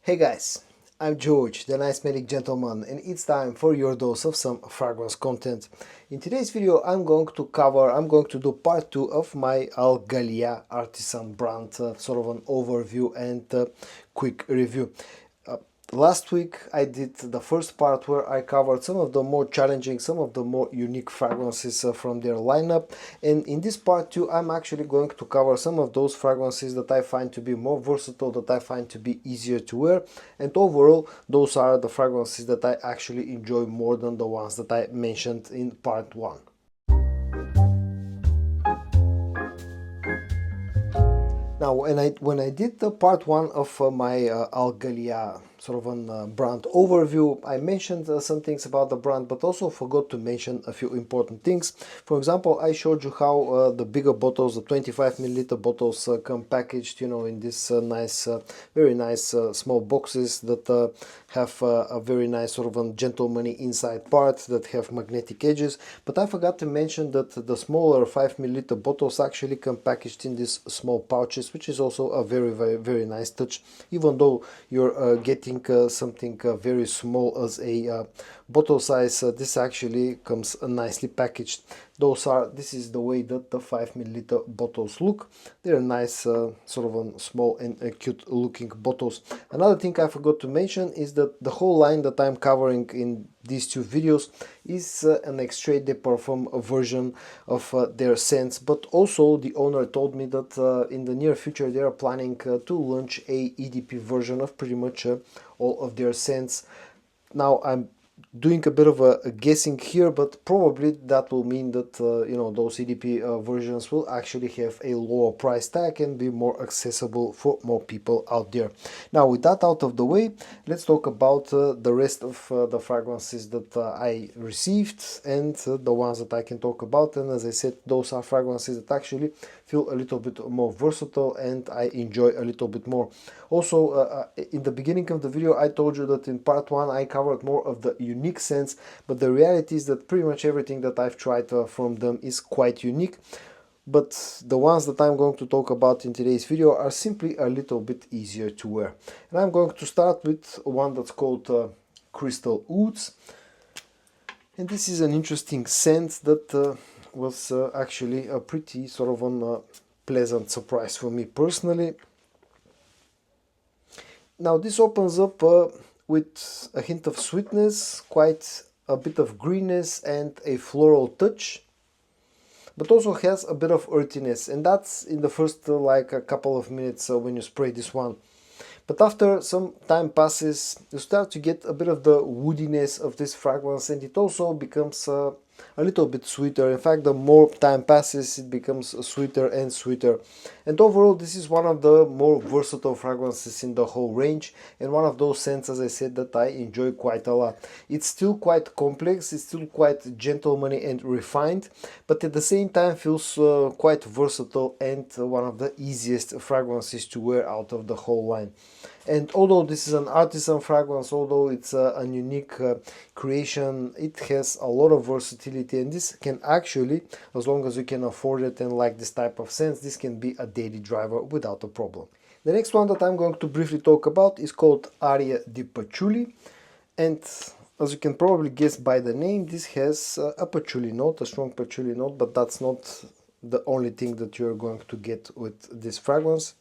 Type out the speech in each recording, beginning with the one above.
Hey guys, I'm George, the nice medic gentleman, and it's time for your dose of some fragrance content. In today's video, I'm going to do part 2 of my Ghaliyah Artisan brand, sort of an overview and quick review. Last week I did the first part where I covered some of the more challenging, some of the more unique fragrances from their lineup, and in this part too I'm actually going to cover some of those fragrances that I find to be more versatile, that I find to be easier to wear, and overall those are the fragrances that I actually enjoy more than the ones that I mentioned in part 1. Now, when I did the part 1 of my Ghaliyah sort of an brand overview, I mentioned some things about the brand, but also forgot to mention a few important things. For example, I showed you how the bigger bottles, the 25 milliliter bottles, come packaged, in this very nice small boxes that have a very nice sort of a gentlemanly inside part that have magnetic edges. But I forgot to mention that the smaller 5 milliliter bottles actually come packaged in these small pouches, which is also a very nice touch, even though you're getting something very small as a bottle size. This actually comes nicely packaged. This is the way that the 5 milliliter bottles look. They're nice, sort of small and cute looking bottles. Another thing I forgot to mention is that the whole line that I'm covering in these two videos is an extrait de parfum version of their scents, but also the owner told me that in the near future they are planning to launch a EDP version of pretty much all of their scents. Now I'm doing a bit of a guessing here, but probably that will mean that those EDP versions will actually have a lower price tag and be more accessible for more people out there. Now, with that out of the way, let's talk about the rest of the fragrances that I received and the ones that I can talk about. And as I said, those are fragrances that actually feel a little bit more versatile and I enjoy a little bit more. Also, in the beginning of the video, I told you that in part 1 I covered more of the unique scents, but the reality is that pretty much everything that I've tried from them is quite unique. But the ones that I'm going to talk about in today's video are simply a little bit easier to wear. And I'm going to start with one that's called Crystal Ouds. And this is an interesting scent that was actually a pretty sort of a pleasant surprise for me personally. Now this opens up with a hint of sweetness, quite a bit of greenness and a floral touch, but also has a bit of earthiness, and that's in the first like a couple of minutes when you spray this one. But after some time passes, you start to get a bit of the woodiness of this fragrance, and it also becomes a little bit sweeter. In fact, the more time passes, it becomes sweeter and sweeter. And overall, this is one of the more versatile fragrances in the whole range, and one of those scents, as I said, that I enjoy quite a lot. It's still quite complex, it's still quite gentlemanly and refined, but at the same time feels quite versatile and one of the easiest fragrances to wear out of the whole line. And although this is an artisan fragrance, although it's a unique creation, it has a lot of versatility, and this can actually, as long as you can afford it and like this type of scents, this can be a daily driver without a problem. The next one that I'm going to briefly talk about is called Aria di Patchouli, and as you can probably guess by the name, this has a patchouli note, a strong patchouli note, but that's not the only thing that you're going to get with this fragrance.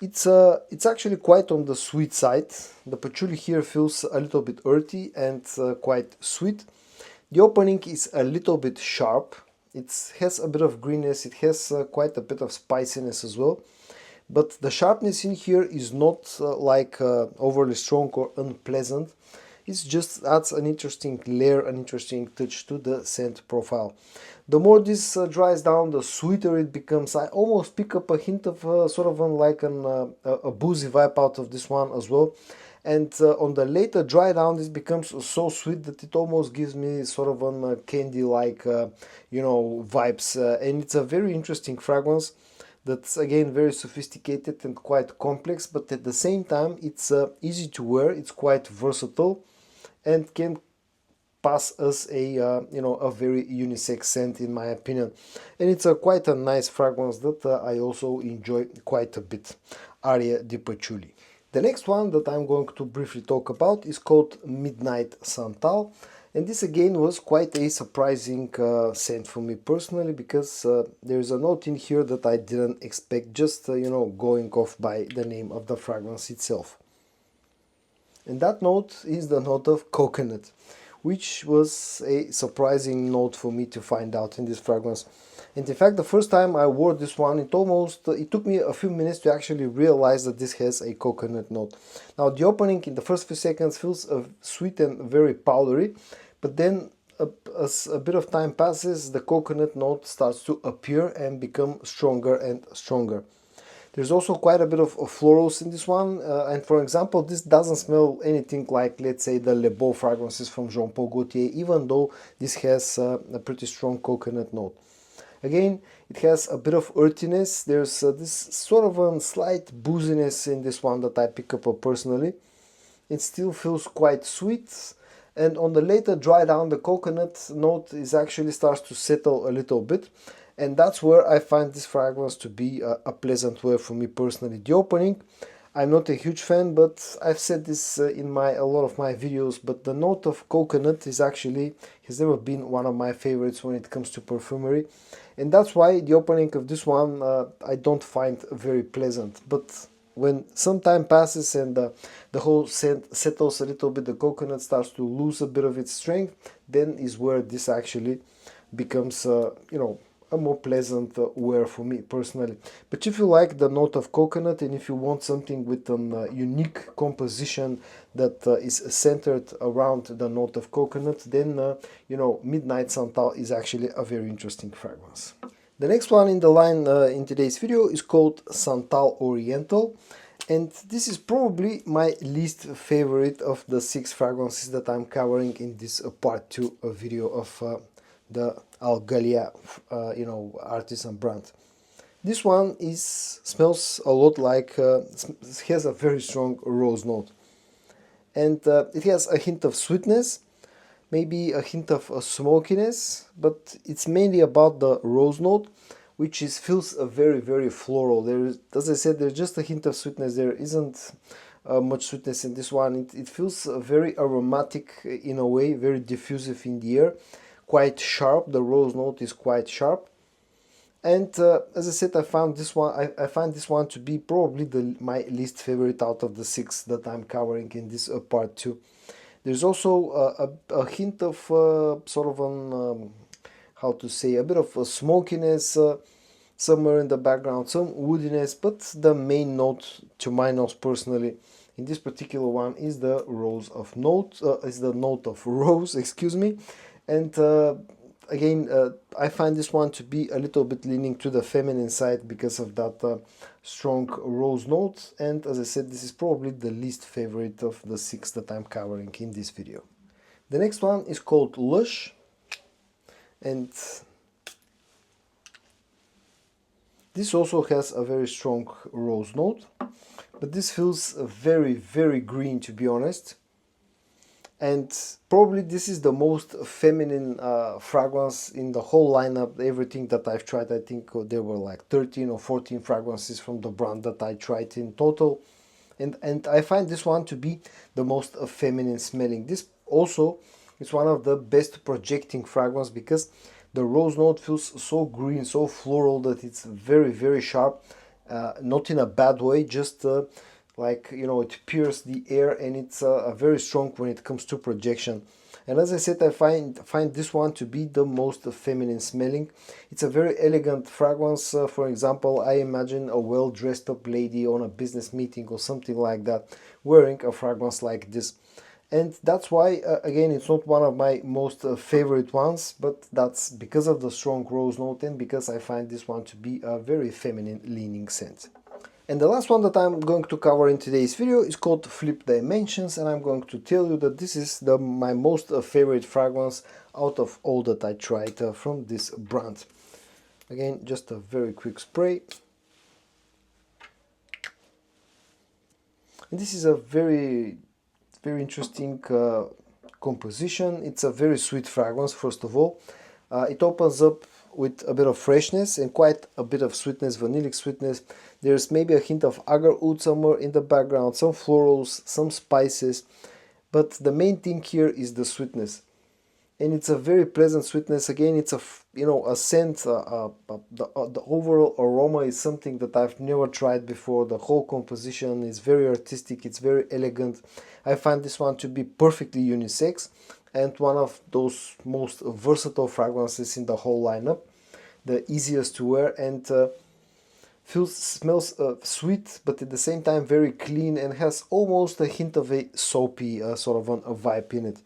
It's actually quite on the sweet side. The patchouli here feels a little bit earthy and quite sweet. The opening is a little bit sharp. It has a bit of greenness, it has quite a bit of spiciness as well. But the sharpness in here is not overly strong or unpleasant. It just adds an interesting layer, an interesting touch to the scent profile. The more this dries down, the sweeter it becomes. I almost pick up a hint of sort of a boozy vibe out of this one as well. And on the later dry down, this becomes so sweet that it almost gives me sort of a candy-like, vibes. And it's a very interesting fragrance that's again very sophisticated and quite complex, but at the same time it's easy to wear, it's quite versatile, and can pass as a a very unisex scent in my opinion. And it's quite a nice fragrance that I also enjoy quite a bit. Aria di Patchouli. The next one that I'm going to briefly talk about is called Midnight Santal, and this again was quite a surprising scent for me personally, because there's a note in here that I didn't expect, just you know, going off by the name of the fragrance itself. And that note is the note of coconut, which was a surprising note for me to find out in this fragrance. And in fact, the first time I wore this one, it took me a few minutes to actually realize that this has a coconut note. Now the opening in the first few seconds feels sweet and very powdery, but then as a bit of time passes, the coconut note starts to appear and become stronger and stronger. There's also quite a bit of florals in this one, and for example, this doesn't smell anything like, let's say, the Le Beau fragrances from Jean Paul Gaultier, even though this has a pretty strong coconut note. Again, it has a bit of earthiness. There's this sort of a slight booziness in this one that I pick up personally. It still feels quite sweet, and on the later dry down, the coconut note is actually starts to settle a little bit. And that's where I find this fragrance to be a pleasant wear for me personally. The opening, I'm not a huge fan, but I've said this in a lot of my videos, but the note of coconut has never been one of my favorites when it comes to perfumery. And that's why the opening of this one I don't find very pleasant. But when some time passes and the whole scent settles a little bit, the coconut starts to lose a bit of its strength, then is where this actually becomes, you know, a more pleasant wear for me personally. But if you like the note of coconut, and if you want something with an unique composition that is centered around the note of coconut, then you know, Midnight Santal is actually a very interesting fragrance. The next one in the line in today's video is called Santal Oriental, and this is probably my least favorite of the 6 fragrances that I'm covering in this part 2 video of the Ghaliyah, you know, Artisan brand. This one smells a lot like, it has a very strong rose note, and it has a hint of sweetness, maybe a hint of smokiness, but it's mainly about the rose note, which feels very floral. As I said, there's just a hint of sweetness. There isn't much sweetness in this one. It feels very aromatic in a way, very diffusive in the air. Quite sharp. The rose note is quite sharp, and as I said, I find this one to be probably my least favorite out of the 6 that I'm covering in this part 2. There's also a hint of sort of an how to say, a bit of a smokiness somewhere in the background, some woodiness, but the main note, to my nose personally, in this particular one is the note of rose, excuse me. And again, I find this one to be a little bit leaning to the feminine side because of that strong rose note. And as I said, this is probably the least favorite of the 6 that I'm covering in this video. The next one is called Lush, and this also has a very strong rose note, but this feels very green, to be honest. And probably this is the most feminine fragrance in the whole lineup. Everything that I've tried, I think there were like 13 or 14 fragrances from the brand that I tried in total. And I find this one to be the most feminine smelling. This also is one of the best projecting fragrance because the rose note feels so green, so floral, that it's very sharp. Not in a bad way, just like, you know, it pierces the air, and it's very strong when it comes to projection. And as I said, I find this one to be the most feminine smelling. It's a very elegant fragrance. For example, I imagine a well dressed up lady on a business meeting or something like that wearing a fragrance like this. And that's why, again, it's not one of my most favorite ones, but that's because of the strong rose note and because I find this one to be a very feminine leaning scent. And the last one that I'm going to cover in today's video is called Flip Dimensions, and I'm going to tell you that this is my most favorite fragrance out of all that I tried from this brand. Again, just a very quick spray. And this is a very interesting composition. It's a very sweet fragrance, first of all. It opens up with a bit of freshness and quite a bit of sweetness, vanillic sweetness. There's maybe a hint of agar oud somewhere in the background, some florals, some spices, but the main thing here is the sweetness. And it's a very pleasant sweetness. Again, it's a a scent. The overall aroma is something that I've never tried before. The whole composition is very artistic. It's very elegant. I find this one to be perfectly unisex and one of those most versatile fragrances in the whole lineup. The easiest to wear and smells sweet, but at the same time very clean and has almost a hint of a soapy sort of a vibe in it.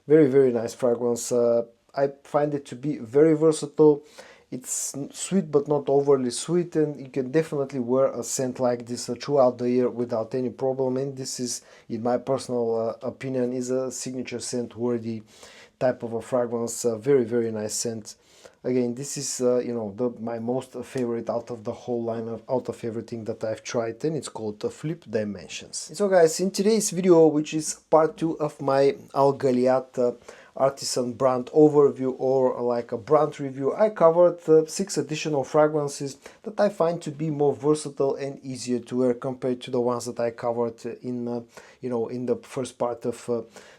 Very, very nice fragrance. I find it to be very versatile. It's sweet but not overly sweet, and you can definitely wear a scent like this throughout the year without any problem. And this is, in my personal opinion, is a signature scent worthy type of a fragrance. Very, very nice scent. Again, this is my most favorite out of the whole lineup, out of everything that I've tried, and it's called Flip Dimensions. So guys, in today's video, which is part 2 of my Ghaliyah Artisan brand overview, or like a brand review, I covered 6 additional fragrances that I find to be more versatile and easier to wear compared to the ones that I covered in in the first part of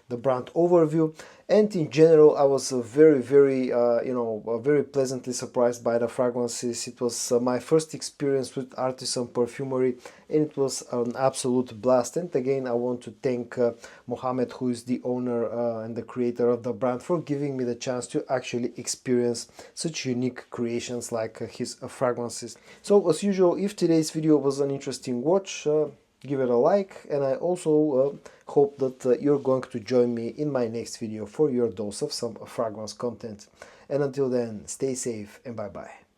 the brand overview. And in general, I was very, very very pleasantly surprised by the fragrances. It was my first experience with artisan perfumery, and it was an absolute blast. And again, I want to thank Mohammed, who is the owner and the creator of the brand, for giving me the chance to actually experience such unique creations like his fragrances. So as usual, if today's video was an interesting watch, give it a like, and I also hope that you're going to join me in my next video for your dose of some fragrance content. And until then, stay safe and bye bye.